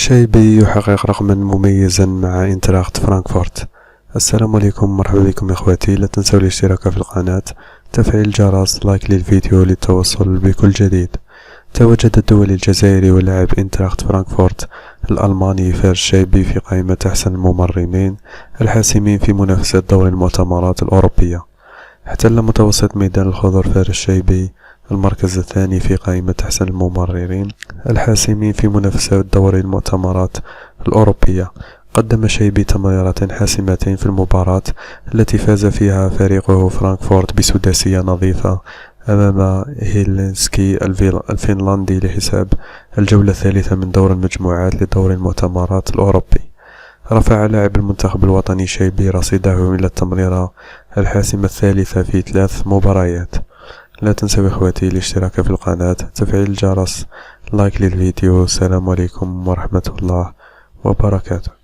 شايبي يحقق رقما مميزا مع انتراخت فرانكفورت. السلام عليكم، مرحبا بكم اخواتي. لا تنسوا الاشتراك في القناة، تفعيل الجرس، لايك للفيديو للتوصل بكل جديد. تواجد الدولي الجزائري ولاعب انتراخت فرانكفورت الألماني فارس شايبي في قائمة أحسن الممررين الحاسمين في منافسة دوري المؤتمرات الأوروبية. احتل متوسط ميدان الخضر فارس شايبي المركز الثاني في قائمة أحسن الممررين الحاسمين في منافسة دوري المؤتمرات الأوروبية. قدم شايبي تمريرات حاسمتين في المباراة التي فاز فيها فريقه فرانكفورت بسداسية نظيفة أمام هيلسنكي الفنلندي لحساب الجولة الثالثة من دور المجموعات لدور المؤتمرات الأوروبي. رفع لاعب المنتخب الوطني شايبي رصيده إلى التمريرة الحاسمة الثالثة في 3 مباريات. لا تنسوا إخواتي الاشتراك في القناة، تفعيل الجرس، لايك للفيديو. السلام عليكم ورحمة الله وبركاته.